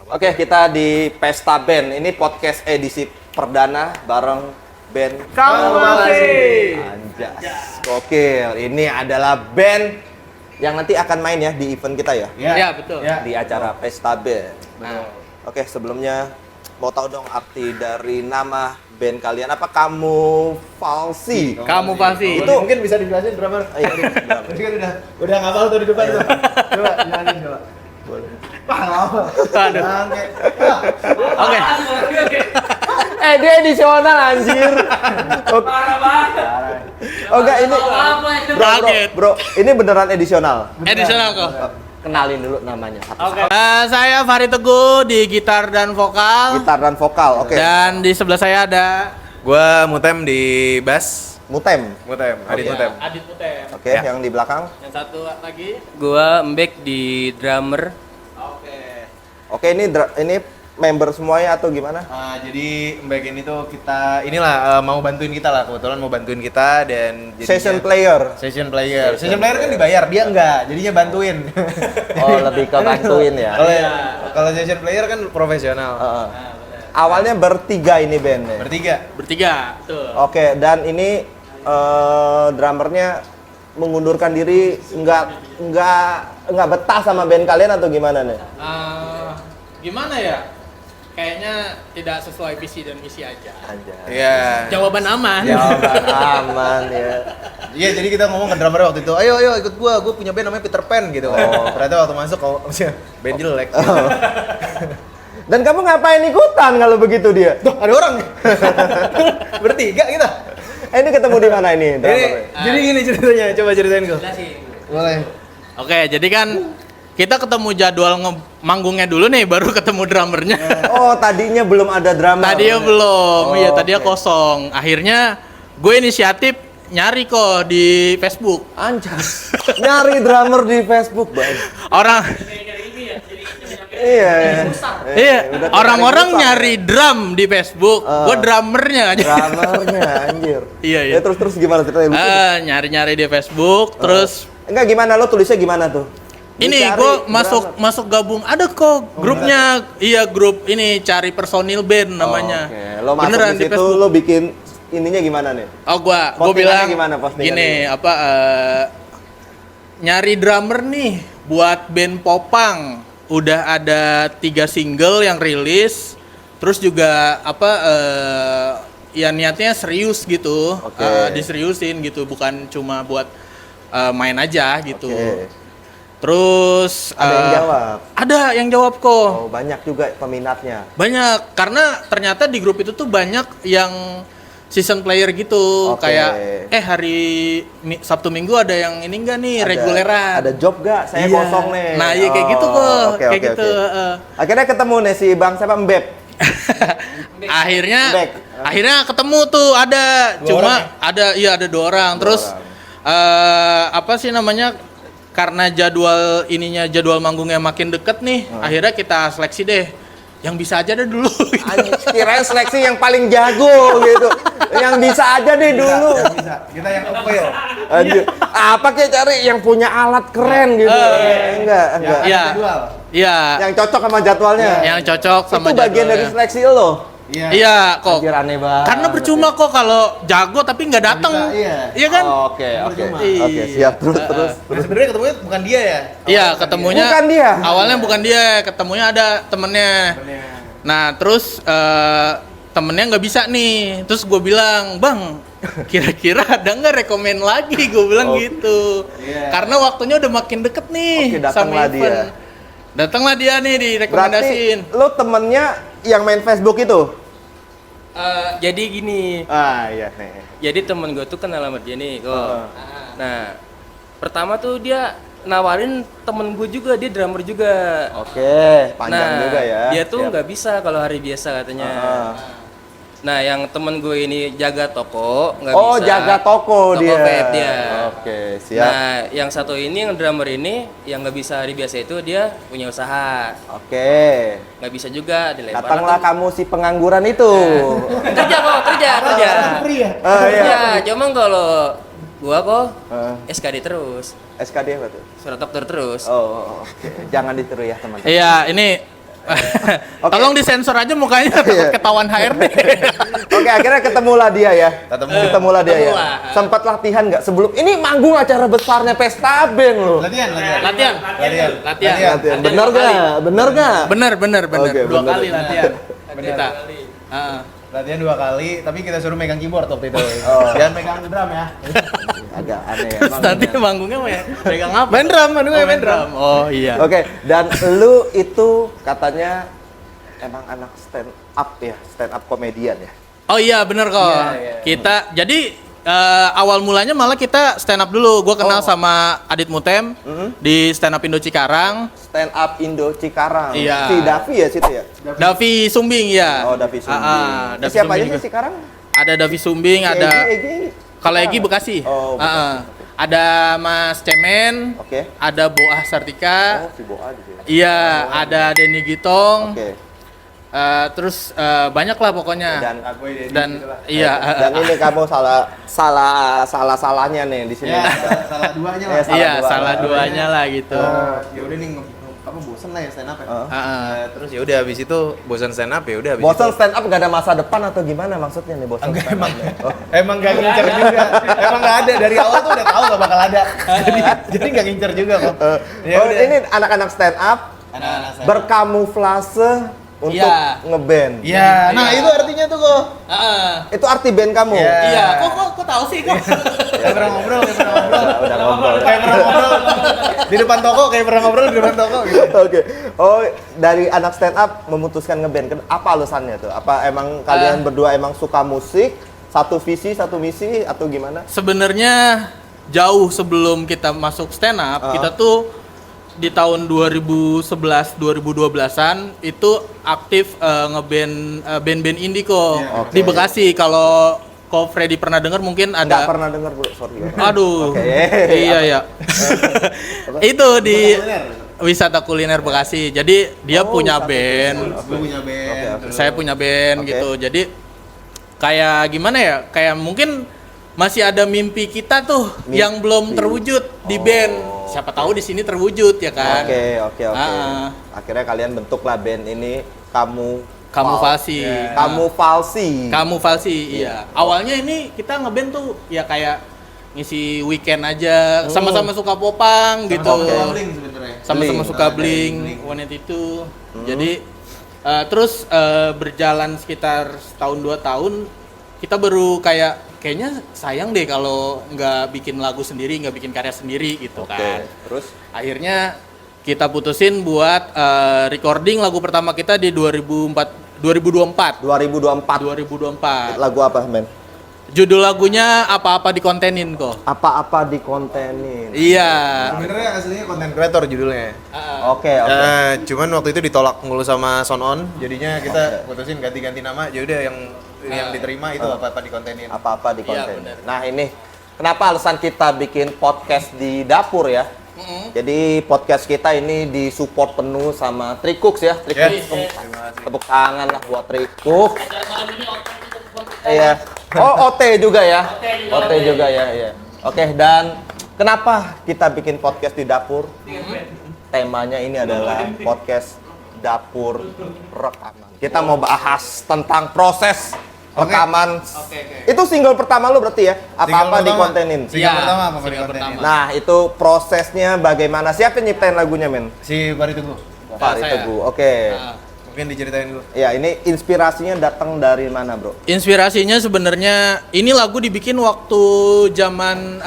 Oke, kita di Pesta Band. Ini podcast edisi perdana bareng band Kamu Masih. Anjas. Gokil. Ini adalah band yang nanti akan main ya di event kita ya. Ya, betul. Ya. Di acara Pesta Band. Nah, Oke, sebelumnya mau tahu dong arti dari nama band kalian apa? Kamu Falsi. kamu pasti. Itu- Mungkin bisa dijelasin drummer. Iya, Tadi kan udah ngapal tuh di depan tuh. Coba jelasin coba. boleh. Wah, ngapal. Aduh. Bangke. Oke. Dia edisional anjir. Oh enggak ini. Bro, ini beneran edisional. Edisional kok. Kenalin dulu namanya. Oke. Saya Fahri Teguh di gitar dan vokal. Gitar dan vokal. Oke. Dan di sebelah saya ada Gua Mutem di bass. Mutem. Adit Oke. Mutem. Adit Putem. Oke, Ya. yang di belakang. Yang satu lagi. Gua Mbek di drummer. Oke. Oke, ini member semuanya atau gimana? Jadi Mbak ini tuh kita inilah mau bantuin kita lah, kebetulan mau bantuin kita dan jadinya- Session player. Session player. Session player kan dibayar, dia enggak, jadinya bantuin. Oh, lebih ke bantuin ya. Kalau session player kan profesional. Heeh. Awalnya bertiga ini bandnya. Bertiga. Betul. Oke, dan ini drummernya mengundurkan diri nggak betah sama band kalian atau gimana nih? Gimana ya? Kayaknya tidak sesuai visi dan misi aja. Anjay. Iya. Jawaban aman. Jawaban aman ya. Iya, jadi kita ngomong ke drummer waktu itu, ayo ikut gua punya band namanya Peter Pan gitu kan. Oh. Ternyata waktu masuk kalau band jelek. Dan kamu ngapain ikutan kalau begitu dia? Tuh, ada orang nih. Bertiga kita. Ini ketemu di mana ini? Jadi gini ceritanya, coba ceritain gua. Boleh. Oke, jadi kan kita ketemu jadwal manggungnya dulu nih, baru ketemu drummernya. Oh, tadinya belum ada drummer. Tadinya belum, Oh, iya tadinya oke. kosong. Akhirnya gue inisiatif nyari kok di Facebook. Anjas. Nyari drummer di Facebook, Bang. Orang Iya. iya, udah orang-orang susah. nyari drum di Facebook. Gue drummernya aja. Drummernya anjir. Iya, iya. Ya, terus gimana ceritanya? Lucu tuh. Nyari-nyari di Facebook, terus Enggak, gimana lo tulisnya gimana tuh? ini Dicari gue drummer. masuk gabung, ada kok grupnya. Iya, grup ini cari personil band namanya. Oke, lo masuk Beneran di situ, lo bikin ininya gimana nih? Oh, gue Postingannya bilang gimana postingannya? gini, nyari drummer nih buat band Popang. Udah ada 3 single yang rilis. Terus juga ya niatnya serius gitu. Oke. Diseriusin gitu, bukan cuma buat main aja gitu. Oke. Terus Ada yang jawab? Ada yang jawab kok. Oh, banyak juga peminatnya. Banyak, karena ternyata di grup itu tuh banyak yang season player gitu. Oke. Kayak hari Sabtu Minggu ada yang ini enggak nih, reguleran. Ada job gak? Saya Iya. kosong nih. Nah, iya kayak gitu kok. Oke, Kayak oke, gitu, oke. Akhirnya ketemu nih si Bang siapa? Mbep. akhirnya Back. akhirnya ketemu tuh ada ada 2 orang. Terus apa sih namanya, karena jadwal manggungnya makin deket nih, akhirnya kita seleksi deh yang bisa aja deh dulu. Anjir, kirain seleksi yang paling jago gitu. Yang bisa aja deh dulu. Bisa. Kita yang fail. Anjir. Apa kayak cari yang punya alat keren gitu. Enggak. Iya. Jadwal. Iya. Yang cocok sama jadwalnya. Yang cocok sama Itu bagian dari jadwalnya. seleksi lo. Iya kok. Anjir, aneh banget. Karena percuma kok kalau jago tapi nggak datang. Iya. Iya kan? Oke. Percuma. Oke, siap terus. Nah, sebenarnya ketemunya bukan dia ya? Iya, ketemunya. Bukan dia. Awalnya bukan dia, ketemunya ada temennya. Nah, terus temennya nggak bisa nih. Terus gue bilang, Bang, kira-kira ada nggak rekomen lagi? Gue bilang gitu. Iya. Karena waktunya udah makin deket nih. Oke, datanglah sama event. Datanglah dia nih direkomendasiin. Berarti lo temennya yang main Facebook itu? Jadi gini, Iya nih. jadi temen gue tuh kenal sama dia nih kok. Heeh. Nah, pertama tuh dia nawarin temen gue juga, dia drummer juga. Oke, panjang juga ya. Dia tuh Siap. nggak bisa kalau hari biasa katanya. Ah. Nah, yang temen gue ini jaga toko, nggak Oh, bisa. jaga toko dia. vape dia. Oke, siap. Nah, yang satu ini, yang drummer ini, yang nggak bisa hari biasa itu dia punya usaha. Oke. Nggak bisa juga, dilempar. Datanglah kamu si pengangguran itu. Kerja kok, kerja. Ah, iya. Ya, cuma kalau gua kok Heeh. SKD terus, SKD apa tuh? surat dokter terus. Oh, oke. Jangan ditiru ya, teman. Iya, ini Oke. Tolong disensor aja mukanya takut Iya. ketahuan HRD. Oke, akhirnya ketemulah dia ya. Ketemulah dia ya. Ketemulah. Sempat latihan nggak sebelum ini manggung acara besarnya pesta band loh. Latihan. Latihan. Latihan. Bener nggak? Bener nggak? Bener. Oke, 2 bener. kali latihan. Kita. Heeh. Latihan 2 kali, tapi kita suruh megang keyboard waktu itu. Oh. Jangan megang drum ya. Agak aneh ya. Terus nanti manggungnya pegang apa? Main drum, main drum. Oh iya. Oke, dan lu itu katanya emang anak stand up ya, stand up komedian ya. Oh iya bener kok. Kita jadi awal mulanya malah kita stand up dulu. Gue kenal sama Adit Mutem di stand up Indo Cikarang. Stand up Indo Cikarang. Iya. Si Davi ya situ ya. Davi Sumbing ya. Oh, Davi Sumbing. Davi Siapa Sumbing aja juga. sih sekarang? Ada Davi Sumbing, ada Egi. kalau Egi Bekasi. Oh, Bekasi. Ada Mas Cemen. Oke. Ada Boah Sartika. Oh, si Boa juga. Iya, ada Denny Gitong. Oke. Terus banyak lah pokoknya. Dan Iya. dan ini kamu salahnya nih di sini. Ya, salah duanya lah. Iya, salah duanya lah gitu. Ya udah nih apa bosan lah ya stand up ya. Terus ya udah habis itu bosan stand up ya udah habis Bosan itu. stand up gak ada masa depan atau gimana maksudnya nih bosan Enggak, stand up? emang gak ngincer juga. Emang gak ada dari awal tuh udah tahu gak bakal ada. jadi gak ngincer juga kok. Ya Oh, udah. ini anak-anak stand up Anak-anak stand up. berkamuflase untuk Iya. ngeband. Iya, nah itu artinya tuh kok. Itu arti band kamu? Iya. Iya, kok tahu sih kok. Kayak pernah ngobrol. Udah ngobrol. Kayak pernah ngobrol di depan toko, kayak pernah ngobrol di depan toko gitu. Oke. Oh, dari anak stand up memutuskan ngeband. Apa alasannya tuh? Apa emang kalian berdua emang suka musik? Satu visi, satu misi atau gimana? Sebenarnya jauh sebelum kita masuk stand up, kita tuh di tahun 2011 2012-an itu aktif ngeband band-band indie kok Oke. di Bekasi. Kalau Freddy pernah dengar mungkin Nggak ada. pernah dengar, Bro. Sorry. Aduh. Oke. Iya ya. Itu di wisata kuliner Bekasi. Jadi dia punya band, Gue punya band. saya punya band Oke. gitu. Jadi kayak gimana ya? Kayak mungkin masih ada mimpi kita tuh yang belum terwujud di band. Siapa tahu di sini terwujud ya kan? Oke. Ah. Akhirnya kalian bentuklah band ini kamu Kamuflasi. Kamu falsi. Iya. Awalnya ini kita ngeband tuh ya kayak ngisi weekend aja, sama-sama suka popang gitu. Sama-sama bling sebenarnya. Sama-sama Bling. suka bling, One itu. Jadi terus berjalan sekitar setahun 2 tahun, kita baru kayaknya sayang deh kalau nggak bikin lagu sendiri, nggak bikin karya sendiri gitu Oke. kan. Terus Akhirnya kita putusin buat recording lagu pertama kita di 2024. 2024 lagu apa, men? Judul lagunya apa-apa dikontenin kok. Apa-apa dikontenin. Iya. Sebenarnya aslinya konten kreator judulnya. Oke. Cuman waktu itu ditolak mulu sama Sound On, jadinya kita putusin ganti-ganti nama. Jadi udah yang diterima itu apa-apa dikontenin. Apa-apa dikontenin. Iya, benar. Nah, ini kenapa alasan kita bikin podcast di dapur ya? Jadi podcast kita ini disupport penuh sama Tricooks ya. Tricooks, tepuk tangan lah buat Tricooks. Iya. Oh, OT juga ya. OT juga ya, iya. Oke, dan kenapa kita bikin podcast di dapur? Temanya ini adalah podcast dapur rekaman. Kita mau bahas tentang proses rekaman. Itu single pertama lo berarti ya? Apa-apa dikontenin. Single Iya, pertama apa single dikontenin? pertama. Nah, itu prosesnya bagaimana? Siapa yang nyiptain lagunya, men? Si Bari Teguh. Pak saya. Teguh. Oke. Mungkin diceritain dulu. Ya, ini inspirasinya datang dari mana, Bro? Inspirasinya sebenarnya ini lagu dibikin waktu zaman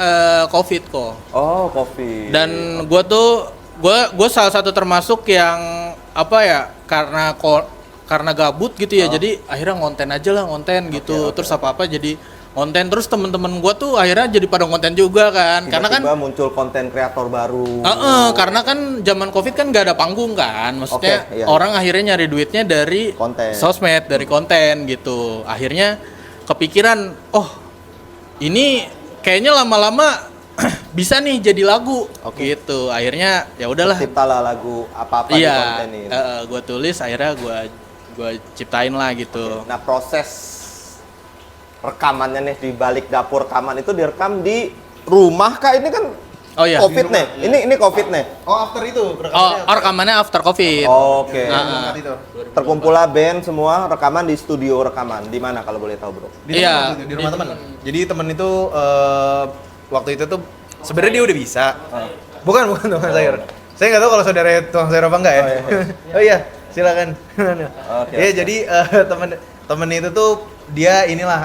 Covid kok. Oh, kopi. Dan gue salah satu termasuk yang apa ya, karena gabut gitu ya, jadi akhirnya ngonten aja lah, gitu. Terus apa jadi konten, terus temen-temen gue tuh akhirnya jadi pada konten juga kan. Karena kan tiba-tiba muncul konten kreator baru. karena kan zaman Covid kan gak ada panggung kan. Maksudnya Oke, iya. orang akhirnya nyari duitnya dari Konten. sosmed, dari konten gitu. Akhirnya kepikiran, oh ini kayaknya lama-lama bisa nih jadi lagu gitu. Akhirnya ya udahlah. Ciptalah lagu apa-apa Iya, dikontenin. gue tulis, akhirnya gue ciptain lah gitu. Nah, proses rekamannya nih di balik dapur rekaman itu direkam di rumah kah? Ini kan Oh iya. Covid nih. Ini Covid nih. Oh, after itu Oh, rekamannya after Covid. Oke. Ah. itu. Terkumpullah band semua rekaman di studio rekaman. Di mana kalau boleh tahu, Bro? Di Iya. di rumah teman. Jadi teman itu waktu itu tuh sebenarnya dia udah bisa. Bukan tukang sayur. Saya nggak tahu kalau saudara tukang sayur apa enggak ya. Oh iya, silakan. Oke, Iya, oke. jadi temen itu tuh dia inilah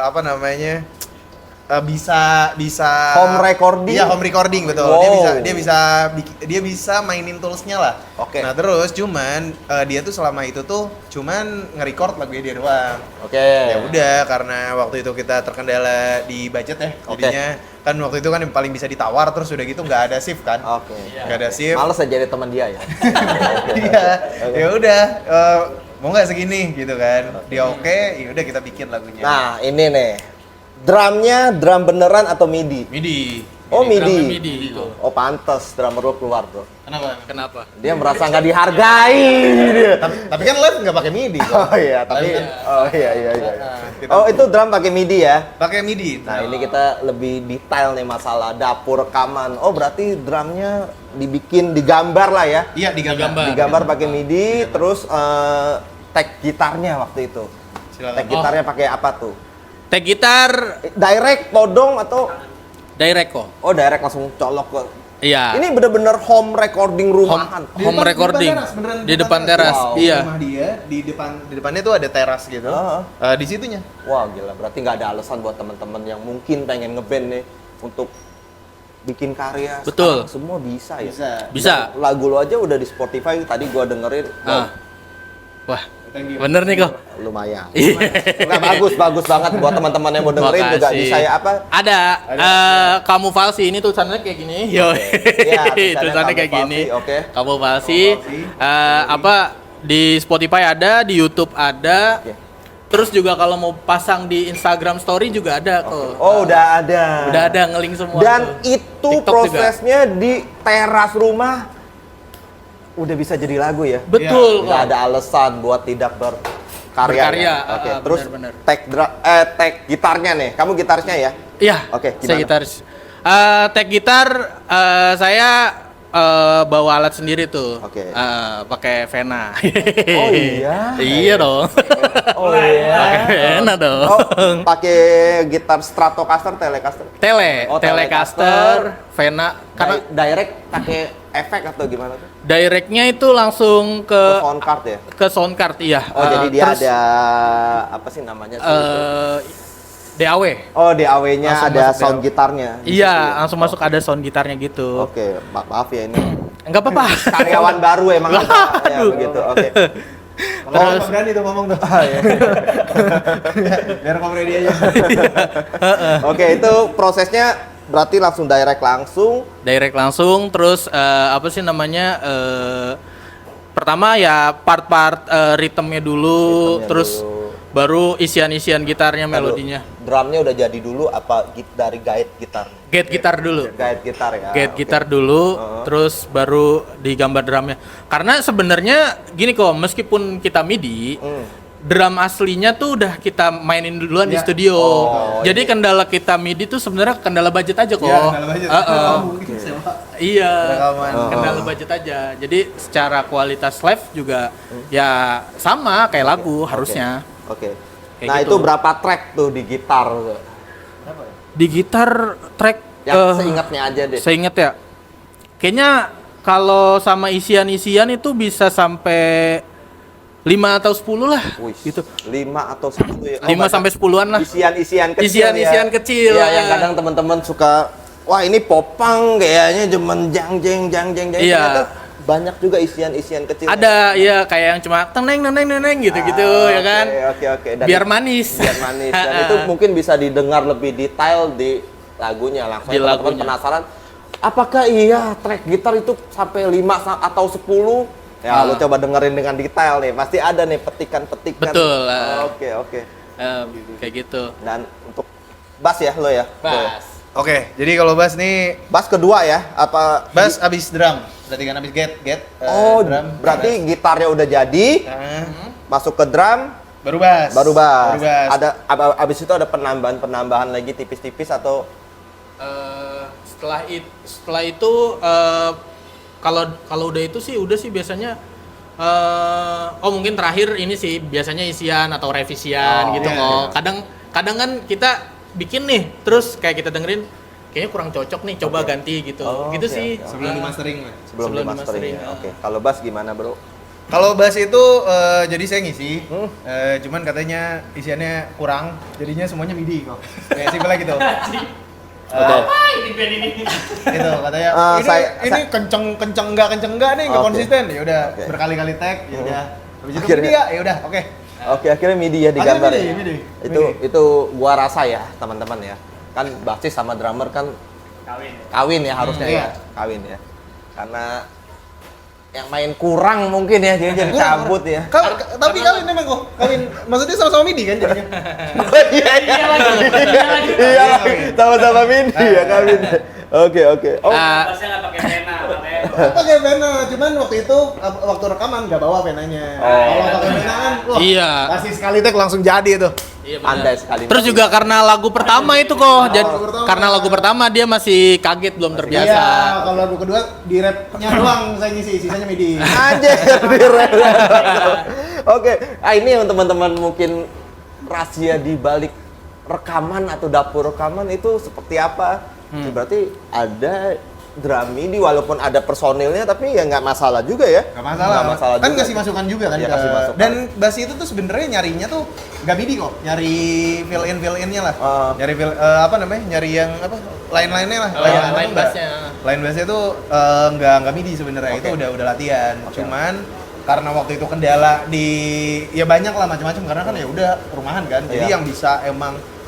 apa namanya? Bisa Home recording? Iya, home recording betul. Wow. Dia bisa mainin toolsnya lah. Oke. Nah, terus cuman dia tuh selama itu tuh cuman nge-record lagunya dia doang. Oke. Ya udah, karena waktu itu kita terkendala di budget ya. Oke. Jadinya kan waktu itu kan yang paling bisa ditawar, terus udah gitu nggak ada shift kan. Oke. Nggak ada shift. Males aja jadi teman dia ya. Iya. Ya udah, mau nggak segini gitu kan. Dia oke, ya udah kita bikin lagunya. Nah, ini nih. Drumnya drum beneran atau MIDI? MIDI. Oh, Drumnya MIDI. MIDI itu. Oh, pantes drummer lu keluar, Bro. Kenapa? Dia merasa nggak dihargai dia. Tapi kan live nggak pakai MIDI. kok. Oh iya, tapi oh iya. Kita Oh, itu drum pakai MIDI ya. pakai MIDI. Nah, ini kita lebih detail nih masalah dapur rekaman. Oh, berarti drumnya digambar lah ya. Iya, digambar. Digambar pakai MIDI, terus tag gitarnya waktu itu. Silakan. Tag gitarnya pakai apa tuh? Tag gitar Direct todong atau direct kok. oh direct langsung colok ke. Iya. Ini bener-bener home recording rumahan. Home recording di depan teras. Wow. Iya. Rumah dia di depannya tuh ada teras gitu. Heeh. Di situnya. Wah, gila. Berarti nggak ada alasan buat teman-teman yang mungkin pengen ngeband nih untuk bikin karya. Betul. Sekarang semua bisa ya. Bisa. Lagu lo aja udah di Spotify tadi gua dengerin. Ah. Wah, bener nih kok. Lumayan. Iya. Nggak, bagus banget buat teman-teman yang mau dengerin juga Makasih. bisa ya apa? Ada. Kamu falsi ini tulisannya kayak gini. Yo. Iya, Tulisannya kayak Kamu gini. Falsi, oke. Kamu falsi. Apa di Spotify ada, di YouTube ada. Oke. Terus juga kalau mau pasang di Instagram Story juga ada kok. Oh, udah ada. Udah ada ngeling semua. Dan tuh. itu TikTok prosesnya di teras rumah udah bisa jadi lagu ya. Betul. Nggak kok. ada alasan buat tidak berkarya. Berkarya, Ya? Oke, terus benar-benar. tag gitarnya nih. Kamu gitarisnya ya? Iya. Oke, Saya gimana? gitaris. Tag gitar saya bawa alat sendiri tuh. Oke. Pakai Vena. Oh iya? Iya dong. Oh iya. Pakai Vena dong. Oh, pakai gitar Stratocaster, Telecaster. Oh, Telecaster, Vena. Karena Direct pakai efek atau gimana tuh? directnya itu langsung Ke ke sound card ya? sound card, iya. Oh, jadi dia Terus, ada apa sih namanya tuh? DAW. Oh, di AW-nya langsung ada masuk sound DAW. gitarnya. di Iya, situ. langsung masuk ada sound gitarnya gitu. Oke, maaf ya ini Enggak apa-apa. karyawan baru emang kita. Ya begitu. Oke. Terus berani tuh ngomong tuh. Biar komedi aja. Oke, itu prosesnya berarti langsung direct langsung. Terus apa sih namanya? Pertama ya part-part ritmenya dulu, Ritmenya terus dulu. baru isian-isian gitarnya, melodinya. Drumnya udah jadi dulu apa dari guide gitar? Gate gitar dulu. Guide gitar ya. Gate oke. gitar dulu, terus baru digambar drumnya. Karena sebenarnya gini kok, meskipun kita MIDI, drum aslinya tuh udah kita mainin duluan di studio. Oh, Jadi kendala kita MIDI tuh sebenarnya kendala budget aja kok. Iya, kendala budget. Mungkin sewa. Iya, Rekaman. kendala budget aja. Jadi secara kualitas live juga ya sama kayak lagu harusnya. Oke. Kayak Nah, gitu. itu berapa track tuh di gitar? Di gitar track Yang seingatnya aja deh. seingat ya. Kayaknya kalau sama isian-isian itu bisa sampai 5 atau 10 lah Wih, gitu. 5 atau 10 ya. 5 sampai 10-an lah. Isian-isian kecil. Isian-isian ya. kecil, Iya, ya. yang kadang teman-teman suka wah ini popang kayaknya cuman jang. Iya. Ternyata banyak juga isian-isian kecil. Ada ya kayak yang cuma teneng gitu-gitu ya kan. Oke. Dan Biar manis. Biar manis. Dan itu mungkin bisa didengar lebih detail di lagunya langsung. Di Teman-teman lagunya. penasaran apakah iya track gitar itu sampai 5 atau 10? Ya, lu coba dengerin dengan detail nih. Pasti ada nih petikan-petikan. Betul. Oke. Kayak gitu. Dan untuk bass ya lo ya? Lo ya? Oke, jadi kalau bass nih, Bass kedua ya? Apa? bass abis drum. Berarti kan abis get. Oh, drum. berarti gitarnya udah jadi, Nah, masuk ke drum, baru bass. baru bass. Baru bass. Ada abis itu ada penambahan lagi tipis-tipis atau Setelah itu kalau udah itu sih udah sih biasanya mungkin terakhir ini sih biasanya isian atau revisian gitu kok. Kadang kan kita bikin nih terus kayak kita dengerin kayaknya kurang cocok nih, coba ganti gitu. Sih. Sebelum di mastering lah. Sebelum di mastering. ya. Oke. Kalau bass gimana, Bro? Kalau bass itu jadi saya ngisi, cuman katanya isiannya kurang, jadinya semuanya MIDI kok. Kayak simpelnya gitu. Gitu katanya. Ini kenceng enggak nih, enggak konsisten. Ya udah berkali-kali tag, ya udah. Habis itu MIDI ya udah, oke. Oke, akhirnya MIDI ya digambar. MIDI. Itu gua rasa ya, teman-teman ya. Kan bassis sama drummer kan kawin ya harusnya ya. Kawin ya. Karena yang main kurang mungkin ya, jadi cabut ya. Tapi kawin emang kok. Kawin maksudnya sama-sama MIDI kan jadinya. Iya lagi. Sama-sama MIDI ya kawin. Oke. Bassnya nggak pakai pena, Pakai pena, cuman waktu itu waktu rekaman nggak bawa penanya. Kalau pakai pena kan, Iya. kasih sekali tag langsung jadi itu. Iya, Andai sekali. Terus juga karena lagu pertama itu kok, karena lagu pertama dia masih kaget belum terbiasa. Iya, kalau lagu kedua di rapnya doang saya ngisi, sisanya MIDI. Anjir. Oke, ini yang teman-teman mungkin rahasia di balik rekaman atau dapur rekaman itu seperti apa? Berarti ada drum MIDI walaupun ada personilnya tapi ya nggak masalah juga ya. Nggak masalah. Kan juga. kasih masukan juga kan. Iya, kasih masukan. Dan bass itu tuh sebenarnya nyarinya tuh nggak MIDI kok, nyari fill innya lah. Nyari nyari yang apa? Line-nya lah. Line bassnya. Line bassnya tuh nggak MIDI sebenarnya. Itu udah latihan. Cuman karena waktu itu kendala ya banyak lah macam-macam karena kan ya udah perumahan kan. Jadi yang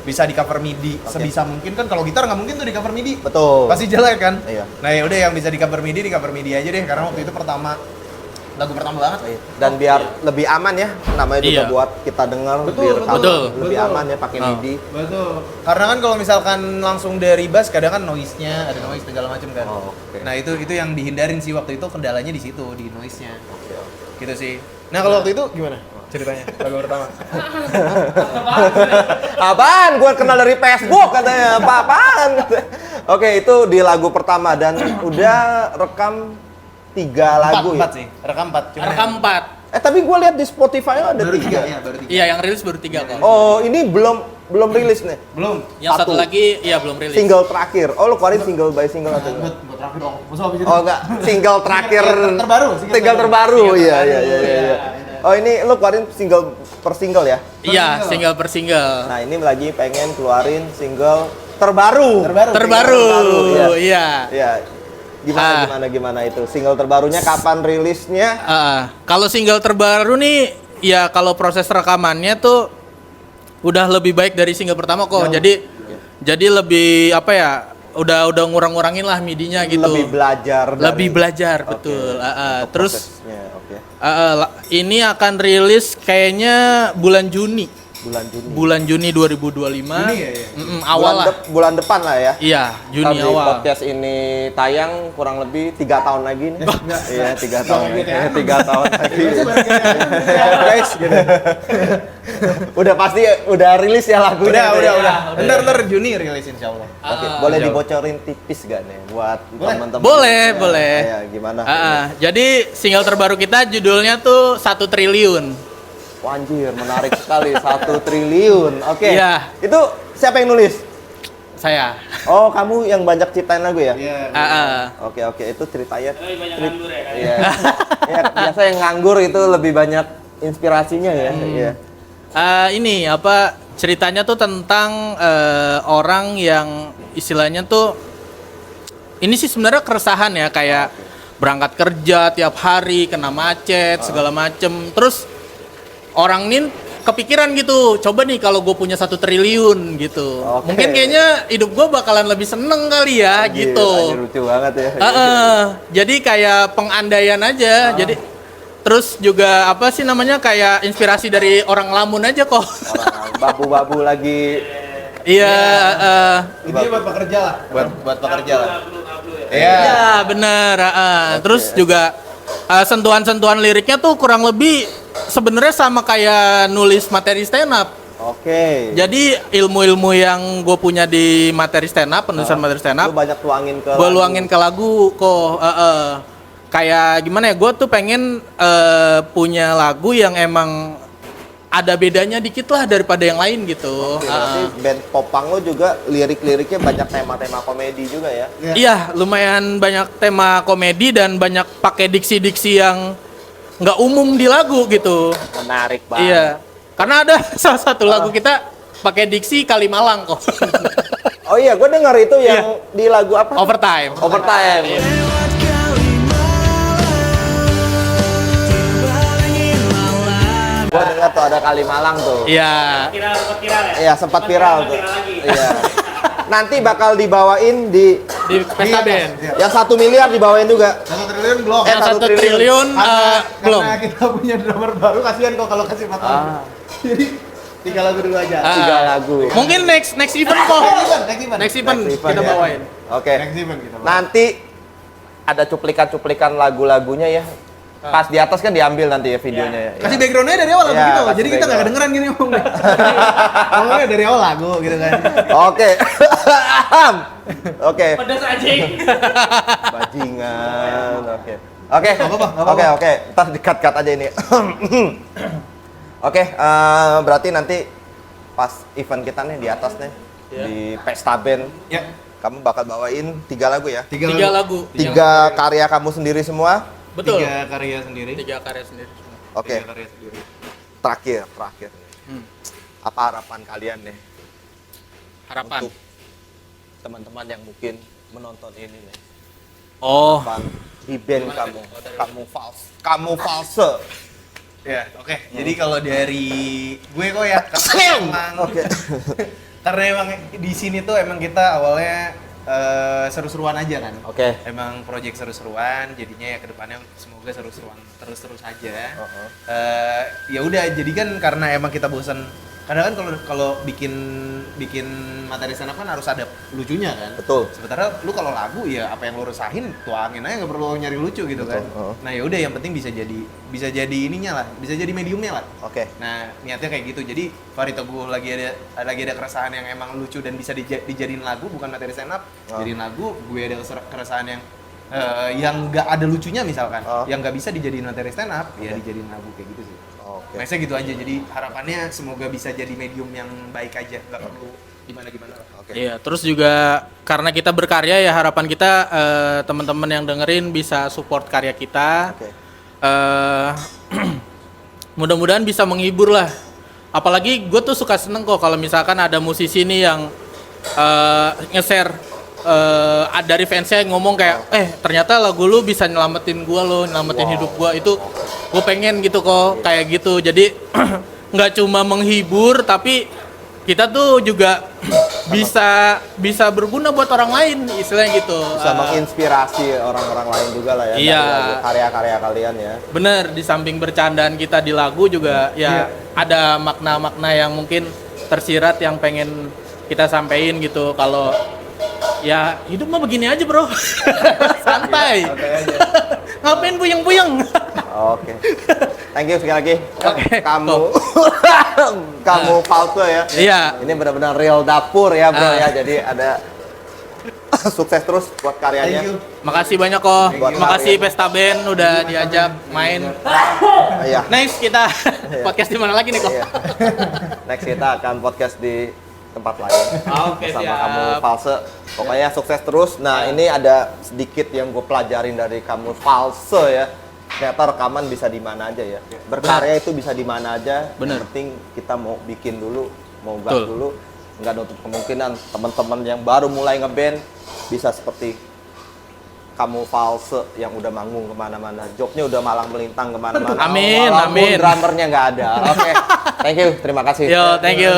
bisa di cover MIDI sebisa mungkin kan, kalau gitar nggak mungkin tuh di cover MIDI. Betul. Pasti jelek kan. Iya. Nah ya udah yang bisa di cover MIDI aja deh karena waktu itu lagu pertama banget. Dan biar lebih aman ya, namanya juga Iya. buat kita dengar betul. lebih aman ya pakai MIDI. Betul. Karena kan kalau misalkan langsung dari bass kadang kan noise-nya ada noise segala macam kan. Oke. Nah itu yang dihindarin sih waktu itu, kendalanya di situ, di noise-nya. Gitu sih. Nah kalau waktu itu gimana ceritanya lagu pertama? Apaan? Gua kenal dari Facebook katanya. Apaan? Oke, itu di lagu pertama dan udah rekam 3 lagu ya. 4 sih. Rekam 4. Rekam 4. Tapi gua lihat di Spotify ada 3. Baru 3. Iya, yang rilis baru 3 kok. Oh, ini belum rilis nih. Belum. Yang satu satu. lagi belum rilis. Single terakhir. Oh, lu keluarin single by single atau enggak? Buat terakhir dong. Masa habis itu. Oh, enggak. Single terakhir. Terbaru, Single terbaru. Iya. Oh, ini lu keluarin single per single ya? Iya, single per single. Nah, ini lagi pengen keluarin single terbaru. Terbaru. Iya. Iya. Gimana itu? Single terbarunya kapan rilisnya? Kalau single terbaru nih, ya kalau proses rekamannya tuh udah lebih baik dari single pertama kok. Jadi lebih apa ya? Udah ngurang-ngurangin lah MIDI-nya gitu. Lebih belajar. Betul. Untuk Terus prosesnya, oke. ini akan rilis kayaknya bulan Juni. Bulan Juni 2025. Juni ya? Awal lah. Bulan depan lah ya. Iya, Juni Kalau awal. podcast ini tayang kurang lebih 3 tahun lagi nih. Iya, 3 tahun. GTA. 3 tahun lagi. Guys, gitu. Udah pasti udah rilis ya lagunya. Udah. Ntar Juni rilis insyaallah. Oke, boleh dibocorin tipis gak nih buat teman-teman? Boleh. Ya, gimana? Jadi single terbaru kita judulnya tuh 1 triliun. Wah, anjir, menarik sekali. 1 triliun. Oke. Iya. Itu siapa yang nulis? Saya. Oh, kamu yang banyak ciptain lagu ya? Iya. Oke, itu ceritanya. Banyak nganggur ya kan? Iya. Ya, biasa yang nganggur itu lebih banyak inspirasinya ya. Iya. Ini apa ceritanya tuh tentang orang yang istilahnya tuh ini sih sebenarnya keresahan ya, kayak berangkat kerja tiap hari kena macet segala macem, terus orang ini kepikiran gitu, coba nih kalau gue punya 1 triliun gitu, mungkin kayaknya hidup gue bakalan lebih seneng kali ya. Anjir, gitu. Anjir, lucu banget ya. Jadi kayak pengandaian aja. Jadi terus juga apa sih namanya, kayak inspirasi dari orang Lamun aja kok. Orang babu-babu lagi. Iya. Ini buat pekerja lah. Buat pekerja lah. Iya, bener. Terus juga sentuhan-sentuhan liriknya tuh kurang lebih sebenarnya sama kayak nulis materi stand up. Oke. Jadi ilmu-ilmu yang gue punya di materi stand up, penulisan materi stand Lu up, banyak tuangin ke gue lagu. luangin ke lagu kok. Kayak gimana ya? Gue tuh pengen punya lagu yang emang ada bedanya dikit lah daripada yang lain gitu. Oke, berarti band popang lu juga lirik-liriknya banyak tema-tema komedi juga ya. Iya, lumayan banyak tema komedi dan banyak pakai diksi-diksi yang nggak umum di lagu gitu. Menarik banget. Iya, karena ada salah satu lagu kita pakai diksi Kalimalang kok. Oh iya, gue denger itu yang di lagu apa? Overtime. Overtime. Gue denger tuh ada Kalimalang tuh. Iya. Iya, sempat viral tuh. Iya. Nanti bakal dibawain di Di pesta band. yang 1 miliar dibawain juga. 1 triliun belum. Yang 1 1 triliun belum. Karena kita punya drummer baru, kasihan kok kalau kasih 4 lagu. Jadi 3 lagu dulu aja. 3 lagu. Mungkin next event kok. Next event Next event, kita ya. bawain. Oke. Next event kita bawa. Nanti ada cuplikan-cuplikan lagu-lagunya ya. Pas di atas kan diambil nanti ya videonya ya. Kasih backgroundnya dari awal lagu Ya, gitu. kasih Jadi kita nggak background. kedengeran gini ngomongnya. Ngomongnya dari awal lagu gitu kan. Oke. Oke. Pedas aja. Bajingan. Oke. Oke. apa-apa, nggak apa-apa. Oke. Ntar di-cut aja ini. Oke, berarti nanti pas event kita nih di atas nih di Pesta Band, Ya. kamu bakal bawain 3 lagu ya? 3 lagu. 3 karya kamu sendiri semua. Betul. 3 karya sendiri. 3 karya sendiri. Oke. 3 karya sendiri. Terakhir. Hmm. Apa harapan kalian nih Harapan. untuk teman-teman yang mungkin menonton ini nih? Oh, Bang, di band kamu false. Ya, oke. Jadi kalau dari gue kok ya, karena emang Oke. karena emang di sini tuh emang kita awalnya seru-seruan aja kan. Oke. Emang project seru-seruan, jadinya ya kedepannya semoga seru-seruan terus-terus aja. Ya udah, jadi kan karena emang kita bosan. Karena kan kalau bikin materi stand up kan harus ada lucunya kan. Betul. Sementara lu kalau lagu ya apa yang lu resahin tuangin aja, nggak perlu nyari lucu gitu kan. Nah ya udah, yang penting bisa jadi ininya lah, bisa jadi mediumnya lah. Oke. Nah niatnya kayak gitu. Jadi Fahri Teguh lagi ada keresahan yang emang lucu dan bisa dijadiin lagu, bukan materi stand up. Jadiin lagu, gue ada keresahan yang nggak ada lucunya misalkan, yang nggak bisa dijadiin materi stand up, ya dijadiin lagu kayak gitu sih. Oke. Nextnya gitu aja. Jadi harapannya semoga bisa jadi medium yang baik aja, nggak perlu gimana lah. Oke. iya. Terus juga karena kita berkarya ya, harapan kita teman-teman yang dengerin bisa support karya kita. Oke. Mudah-mudahan bisa menghibur lah. Apalagi gue tuh suka seneng kok kalau misalkan ada musisi nih yang nge-share dari fansnya ngomong kayak, ternyata lagu lu bisa nyelamatin gua lo, nyelamatin hidup gua. Itu gue pengen gitu kok, kayak gitu. Jadi nggak cuma menghibur, tapi kita tuh juga bisa berguna buat orang lain, istilahnya gitu. Bisa menginspirasi orang-orang lain juga lah ya. Iya. Dari karya-karya kalian ya. Bener, di samping bercandaan kita di lagu juga ya ada makna-makna yang mungkin tersirat yang pengen kita sampein gitu. Kalau ya hidup mah begini aja bro, santai. Ngapain puyeng-puyeng? Oke. Thank you sekali lagi. Oke. Kamu false ya. Iya. Ini benar-benar real dapur ya bro ya. Jadi ada sukses terus buat karyanya. Thank you. Makasih banyak kok. Buat Makasih kalian. Pesta Band udah diajak main. Iya. Next kita podcast di mana lagi nih kok? Iya. Next kita akan podcast di tempat lain. Oke, Sama siap. kamu false. Pokoknya sukses terus. Nah, ini ada sedikit yang gue pelajarin dari kamu false ya. Ternyata rekaman bisa di mana aja ya. Berkarya itu bisa di mana aja. Bener. Yang penting kita mau bikin dulu, mau gas Betul. dulu. Nggak nutup kemungkinan teman-teman yang baru mulai ngeband bisa seperti kamu false yang udah manggung kemana-mana. Jobnya udah malang melintang kemana-mana. Amin, Walaupun amin. drummernya nggak ada. Oke. Thank you. Terima kasih. Yo, thank you.